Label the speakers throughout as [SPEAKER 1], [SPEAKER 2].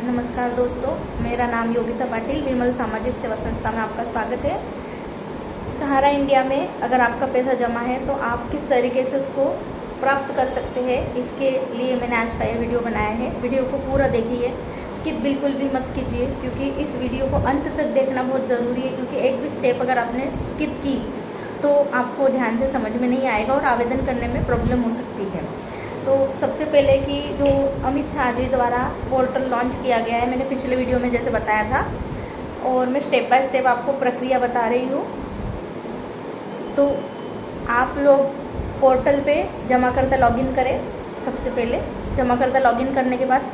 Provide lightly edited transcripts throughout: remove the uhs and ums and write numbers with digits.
[SPEAKER 1] नमस्कार दोस्तों, मेरा नाम योगिता पाटिल, विमल सामाजिक सेवा संस्था में आपका स्वागत है। सहारा इंडिया में अगर आपका पैसा जमा है तो आप किस तरीके से उसको प्राप्त कर सकते हैं, इसके लिए मैंने आज का ये वीडियो बनाया है। वीडियो को पूरा देखिए, स्किप बिल्कुल भी मत कीजिए, क्योंकि इस वीडियो को अंत तक देखना बहुत ज़रूरी है। क्योंकि एक भी स्टेप अगर आपने स्किप की तो आपको ध्यान से समझ में नहीं आएगा और आवेदन करने में प्रॉब्लम हो सकती है। तो सबसे पहले कि जो अमित शाह जी द्वारा पोर्टल लॉन्च किया गया है, मैंने पिछले वीडियो में जैसे बताया था, और मैं स्टेप बाय स्टेप आपको प्रक्रिया बता रही हूँ। तो आप लोग पोर्टल पे जमाकर्ता लॉगिन करें। सबसे पहले जमाकर्ता लॉगिन करने के बाद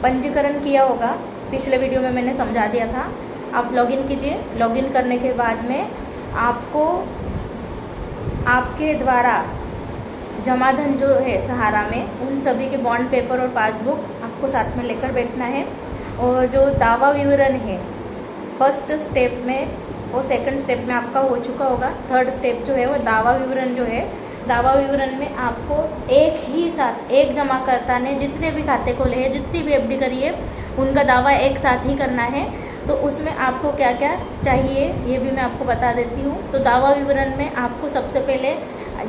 [SPEAKER 1] पंजीकरण किया होगा, पिछले वीडियो में मैंने समझा दिया था। आप लॉगिन कीजिए। लॉगिन करने के बाद में आपको आपके द्वारा जमा धन जो है सहारा में, उन सभी के बॉन्ड पेपर और पासबुक आपको साथ में लेकर बैठना है। और जो दावा विवरण है फर्स्ट स्टेप में और सेकंड स्टेप में आपका हो चुका होगा। थर्ड स्टेप जो है वो दावा विवरण जो है, दावा विवरण में आपको एक ही साथ एक जमाकर्ता ने जितने भी खाते खोले हैं, जितनी भी एफडी करी है, उनका दावा एक साथ ही करना है। तो उसमें आपको क्या क्या चाहिए ये भी मैं आपको बता देती हूँ। तो दावा विवरण में आपको सबसे पहले,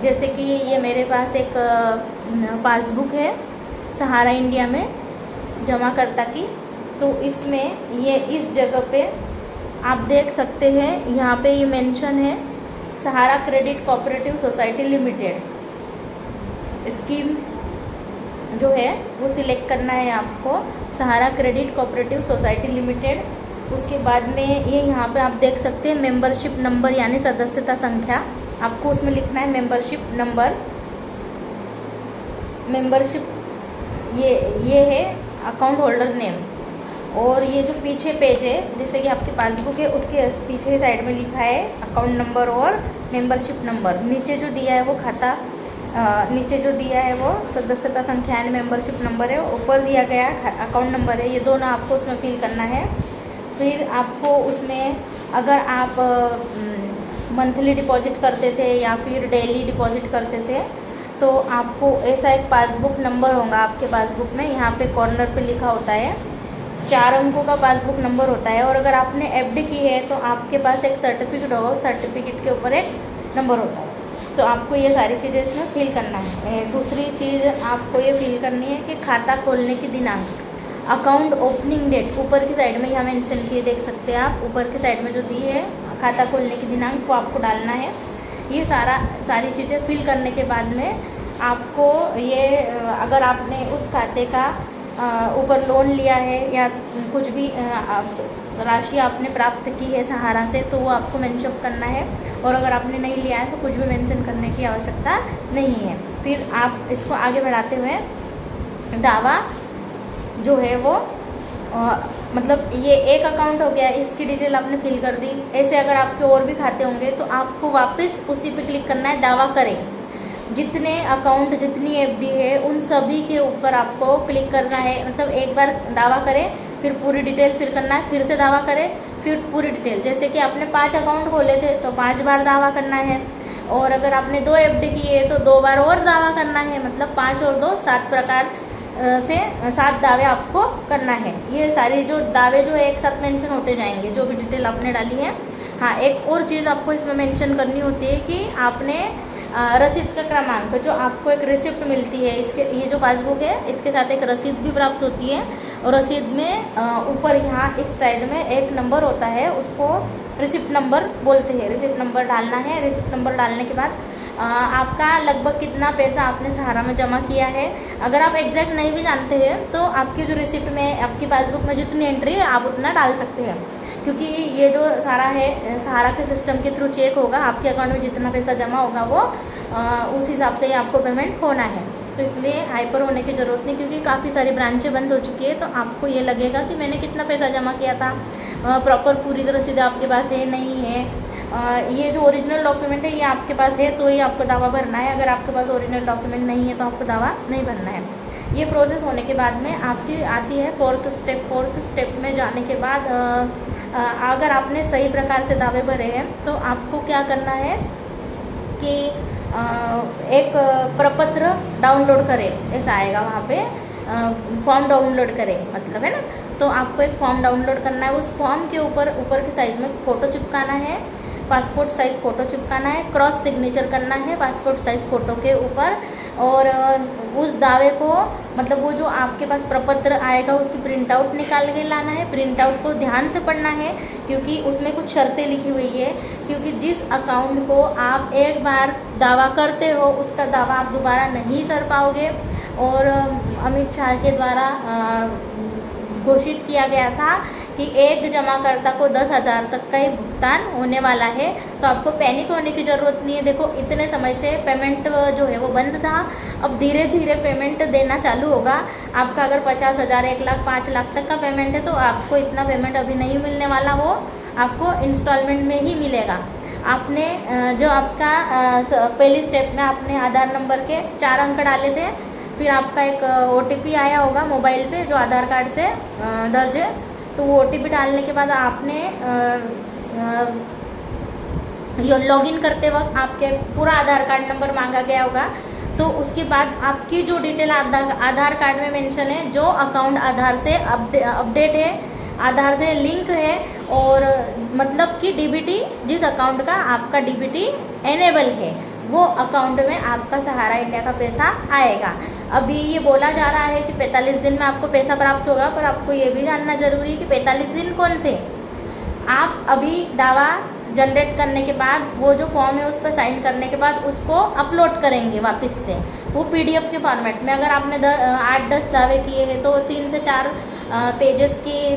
[SPEAKER 1] जैसे कि ये मेरे पास एक पासबुक है सहारा इंडिया में जमाकर्ता की, तो इसमें ये इस जगह पे आप देख सकते हैं, यहाँ पे ये मेंशन है Sahara credit cooperative society limited scheme जो है वो सिलेक्ट करना है आपको, Sahara credit cooperative society limited. उसके बाद में ये यहाँ पे आप देख सकते हैं मेंबरशिप नंबर यानी सदस्यता संख्या, आपको उसमें लिखना है मेंबरशिप नंबर। मेंबरशिप ये है अकाउंट होल्डर नेम। और ये जो पीछे पेज है, जैसे कि आपकी पासबुक है, उसके पीछे साइड में लिखा है अकाउंट नंबर और मेंबरशिप नंबर। नीचे जो दिया है वो खाता, नीचे जो दिया है वो सदस्यता संख्या यानी मेंबरशिप नंबर है। ऊपर दिया गया अकाउंट नंबर है। ये दोनों आपको उसमें फिल करना है। फिर आपको उसमें अगर आप मंथली डिपॉजिट करते थे या फिर डेली डिपॉजिट करते थे, तो आपको ऐसा एक पासबुक नंबर होगा आपके पासबुक में, यहाँ पे कॉर्नर पे लिखा होता है, 4 अंकों का पासबुक नंबर होता है। और अगर आपने एफडी की है तो आपके पास एक सर्टिफिकेट होगा, सर्टिफिकेट के ऊपर एक नंबर होता है। तो आपको ये सारी चीज़ें इसमें फिल करना है। दूसरी चीज़ आपको ये फिल करनी है कि खाता खोलने की दिनांक, अकाउंट ओपनिंग डेट ऊपर की साइड में यहाँ मेंशन किए देख सकते हैं आप, ऊपर की साइड में जो दी है खाता खोलने की दिनांक को आपको डालना है। ये सारी चीज़ें फिल करने के बाद में आपको ये, अगर आपने उस खाते का ऊपर लोन लिया है या कुछ भी राशि आपने प्राप्त की है सहारा से, तो वो आपको मेंशन करना है। और अगर आपने नहीं लिया है तो कुछ भी मेंशन करने की आवश्यकता नहीं है। फिर आप इसको आगे बढ़ाते हुए दावा जो है वो मतलब ये एक अकाउंट हो गया, इसकी डिटेल आपने फिल कर दी। ऐसे अगर आपके और भी खाते होंगे तो आपको वापस उसी पे क्लिक करना है, दावा करें। जितने अकाउंट, जितनी एफडी है, उन सभी के ऊपर आपको क्लिक करना है। मतलब एक बार दावा करें, फिर पूरी डिटेल फिल करना है, फिर से दावा करें, फिर पूरी डिटेल। जैसे कि आपने 5 अकाउंट खोले थे तो 5 बार दावा करना है। और अगर आपने 2 एफडी की है तो 2 बार और दावा करना है। मतलब 5 और 2 7 प्रकार से 7 दावे आपको करना है। ये सारे जो दावे जो एक साथ मेंशन होते जाएंगे, जो भी डिटेल आपने डाली है। हाँ, एक और चीज़ आपको इसमें मेंशन करनी होती है कि आपने रसीद का क्रमांक, जो आपको एक रिसिप्ट मिलती है, इसके ये जो पासबुक है इसके साथ एक रसीद भी प्राप्त होती है। और रसीद में ऊपर यहाँ इस साइड में एक नंबर होता है, उसको रिसिप्ट नंबर बोलते हैं। रिसिप्ट नंबर डालना है। रिसिप्ट नंबर डालने के बाद आपका लगभग कितना पैसा आपने सहारा में जमा किया है, अगर आप एग्जैक्ट नहीं भी जानते हैं तो आपकी जो रिसिप्ट में, आपकी पासबुक में जितनी एंट्री है आप उतना डाल सकते हैं। क्योंकि ये जो सारा है सहारा के सिस्टम के थ्रू चेक होगा, आपके अकाउंट में जितना पैसा जमा होगा वो उस हिसाब से ही आपको पेमेंट होना है। तो इसलिए हाइपर होने की ज़रूरत नहीं, क्योंकि काफ़ी सारी ब्रांचें बंद हो चुकी है। तो आपको ये लगेगा कि मैंने कितना पैसा जमा किया था, प्रॉपर पूरी रसीद आपके पास है नहीं है। ये जो ओरिजिनल डॉक्यूमेंट है ये आपके पास है तो ही आपको दावा भरना है। अगर आपके पास ओरिजिनल डॉक्यूमेंट नहीं है तो आपको दावा नहीं भरना है। ये प्रोसेस होने के बाद में आपकी आती है फोर्थ स्टेप। फोर्थ स्टेप में जाने के बाद अगर आपने सही प्रकार से दावे भरे हैं तो आपको क्या करना है कि एक प्रपत्र डाउनलोड करें, ऐसा आएगा वहाँ पे फॉर्म डाउनलोड करें, मतलब है ना। तो आपको एक फॉर्म डाउनलोड करना है, उस फॉर्म के ऊपर के साइज में फ़ोटो चिपकाना है, पासपोर्ट साइज़ फ़ोटो चिपकाना है, क्रॉस सिग्नेचर करना है पासपोर्ट साइज़ फ़ोटो के ऊपर, और उस दावे को, मतलब वो जो आपके पास प्रपत्र आएगा उसकी प्रिंट आउट निकाल के लाना है। प्रिंट आउट को ध्यान से पढ़ना है क्योंकि उसमें कुछ शर्तें लिखी हुई है, क्योंकि जिस अकाउंट को आप एक बार दावा करते हो उसका दावा आप दोबारा नहीं कर पाओगे। और अमित शाह के द्वारा घोषित किया गया था कि एक जमाकर्ता को 10,000 तक का ही भुगतान होने वाला है, तो आपको पैनिक होने की ज़रूरत नहीं है। देखो इतने समय से पेमेंट जो है वो बंद था, अब धीरे धीरे पेमेंट देना चालू होगा। आपका अगर 50,000, 1 लाख, 5 लाख तक का पेमेंट है तो आपको इतना पेमेंट अभी नहीं मिलने वाला, वो आपको इंस्टॉलमेंट में ही मिलेगा। आपने जो आपका पहली स्टेप में आपने आधार नंबर के 4 अंक डाले थे, फिर आपका एक OTP आया होगा मोबाइल पे जो आधार कार्ड से दर्ज है, तो वो OTP डालने के बाद आपने लॉगिन करते वक्त आपके पूरा आधार कार्ड नंबर मांगा गया होगा। तो उसके बाद आपकी जो डिटेल आधार कार्ड में मेंशन है, जो अकाउंट आधार से अपडेट है, आधार से लिंक है, और मतलब कि DBT, जिस अकाउंट का आपका DBT एनेबल है वो अकाउंट में आपका सहारा इंडिया का पैसा आएगा। अभी ये बोला जा रहा है कि 45 दिन में आपको पैसा प्राप्त होगा, पर आपको ये भी जानना जरूरी है कि 45 दिन कौन से। आप अभी दावा जनरेट करने के बाद वो जो फॉर्म है उस पर साइन करने के बाद उसको अपलोड करेंगे वापस से, वो PDF के फॉर्मेट में। अगर आपने 8-10 दावे किए हैं तो 3 से 4 पेजेस की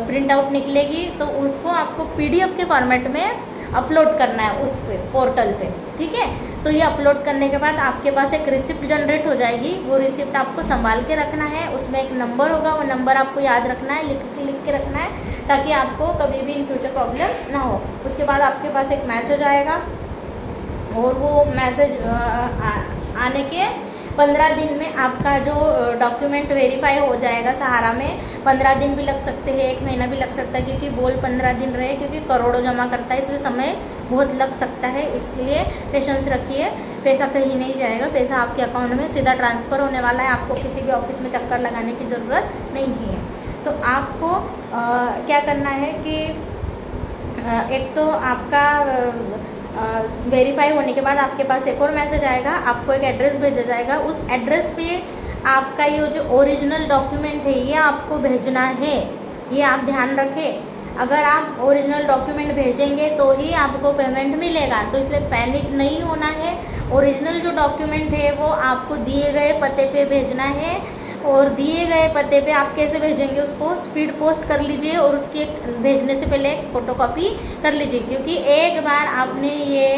[SPEAKER 1] प्रिंट आउट निकलेगी, तो उसको आपको PDF के फॉर्मेट में अपलोड करना है उस पे पोर्टल पे, ठीक है। तो ये अपलोड करने के बाद आपके पास एक रिसिप्ट जनरेट हो जाएगी, वो रिसिप्ट आपको संभाल के रखना है। उसमें एक नंबर होगा, वो नंबर आपको याद रखना है, लिख के रखना है, ताकि आपको कभी भी इन फ्यूचर प्रॉब्लम ना हो। उसके बाद आपके पास एक मैसेज आएगा, और वो मैसेज आने के 15 दिन में आपका जो डॉक्यूमेंट वेरीफाई हो जाएगा सहारा में। 15 दिन भी लग सकते हैं, 1 महीना भी लग सकता है, क्योंकि बोल 15 दिन रहे, क्योंकि करोड़ों जमा करता है, इसलिए समय बहुत लग सकता है। इसलिए पेशेंस रखिए, पैसा कहीं नहीं जाएगा, पैसा आपके अकाउंट में सीधा ट्रांसफ़र होने वाला है। आपको किसी भी ऑफिस में चक्कर लगाने की ज़रूरत नहीं है। तो आपको क्या करना है कि एक तो आपका वेरीफाई होने के बाद आपके पास एक और मैसेज आएगा, आपको एक एड्रेस भेजा जाएगा। उस एड्रेस पे आपका ये जो ओरिजिनल डॉक्यूमेंट है ये आपको भेजना है, ये आप ध्यान रखें। अगर आप ओरिजिनल डॉक्यूमेंट भेजेंगे तो ही आपको पेमेंट मिलेगा, तो इसलिए पैनिक नहीं होना है। ओरिजिनल जो डॉक्यूमेंट है वो आपको दिए गए पते पे भेजना है, और दिए गए पते पे आप कैसे भेजेंगे उसको स्पीड पोस्ट कर लीजिए, और उसके भेजने से पहले एक फोटोकॉपी कर लीजिए, क्योंकि एक बार आपने ये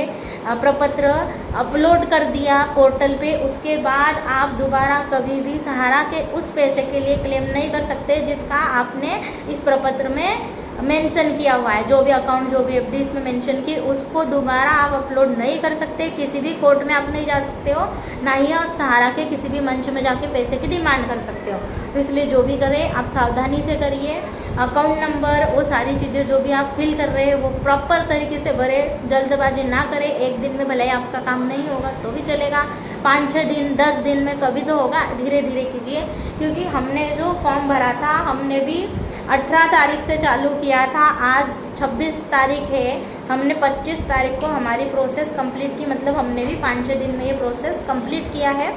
[SPEAKER 1] प्रपत्र अपलोड कर दिया पोर्टल पे, उसके बाद आप दोबारा कभी भी सहारा के उस पैसे के लिए क्लेम नहीं कर सकते जिसका आपने इस प्रपत्र में मेंशन किया हुआ है। जो भी अकाउंट, जो भी FD इसमें मेंशन की, उसको दोबारा आप अपलोड नहीं कर सकते। किसी भी कोर्ट में आप नहीं जा सकते हो, ना ही आप सहारा के किसी भी मंच में जाके पैसे की डिमांड कर सकते हो। तो इसलिए जो भी करें आप सावधानी से करिए। अकाउंट नंबर, वो सारी चीज़ें जो भी आप फिल कर रहे हैं वो प्रॉपर तरीके से भरे, जल्दबाजी ना करें। एक दिन में भले ही आपका काम नहीं होगा तो भी चलेगा, 5-6 दिन, 10 दिन में कभी तो होगा। धीरे धीरे कीजिए, क्योंकि हमने जो फॉर्म भरा था हमने भी 18 तारीख से चालू किया था, आज 26 तारीख है, हमने 25 तारीख को हमारी प्रोसेस कंप्लीट की, मतलब हमने भी 5-6 दिन में ये प्रोसेस कंप्लीट किया है।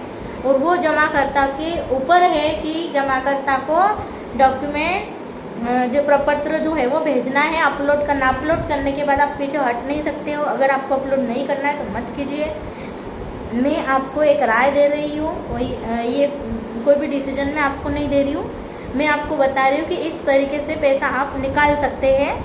[SPEAKER 1] और वो जमाकर्ता के ऊपर है कि जमाकर्ता को डॉक्यूमेंट, जो प्रपत्र जो है वो भेजना है, अपलोड करना। अपलोड करने के बाद आप पीछे हट नहीं सकते हो। अगर आपको अपलोड नहीं करना है तो मत कीजिए। मैं आपको एक राय दे रही हूँ, ये कोई भी डिसीजन मैं आपको नहीं दे रही हूँ, मैं आपको बता रही हूँ कि इस तरीके से पैसा आप निकाल सकते हैं,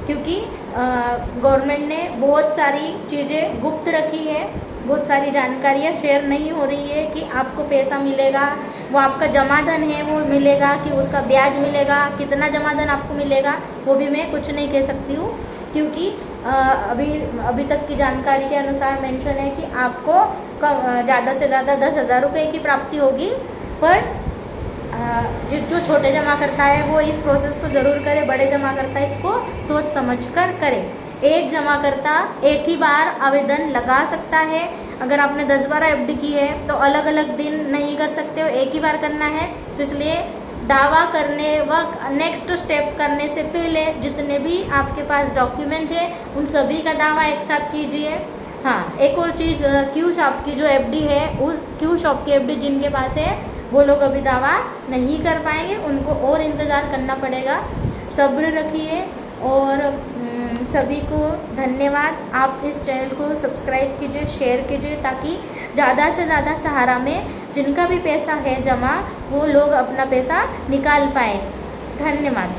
[SPEAKER 1] क्योंकि गवर्नमेंट ने बहुत सारी चीज़ें गुप्त रखी है, बहुत सारी जानकारियाँ शेयर नहीं हो रही है कि आपको पैसा मिलेगा, वो आपका जमा धन है वो मिलेगा कि उसका ब्याज मिलेगा, कितना जमा धन आपको मिलेगा वो भी मैं कुछ नहीं कह सकती हूँ, क्योंकि अभी तक की जानकारी के अनुसार मेंशन है कि आपको ज़्यादा से ज़्यादा 10,000 रुपये की प्राप्ति होगी। पर जो छोटे जमा करता है वो इस प्रोसेस को ज़रूर करे, बड़े जमा करता है इसको सोच समझ कर करे। एक जमाकर्ता एक ही बार आवेदन लगा सकता है। अगर आपने 10-12 एफडी की है तो अलग अलग दिन नहीं कर सकते हो, एक ही बार करना है। तो इसलिए दावा करने व नेक्स्ट स्टेप करने से पहले जितने भी आपके पास डॉक्यूमेंट है उन सभी का दावा एक साथ कीजिए। हाँ, एक और चीज़, क्यू शॉप की जो एफडी है, उस क्यू शॉप की एफडी जिनके पास है वो लोग अभी दावा नहीं कर पाएंगे, उनको और इंतज़ार करना पड़ेगा। सब्र रखिए और सभी को धन्यवाद। आप इस चैनल को सब्सक्राइब कीजिए, शेयर कीजिए, ताकि ज़्यादा से ज़्यादा सहारा में जिनका भी पैसा है जमा वो लोग अपना पैसा निकाल पाए। धन्यवाद।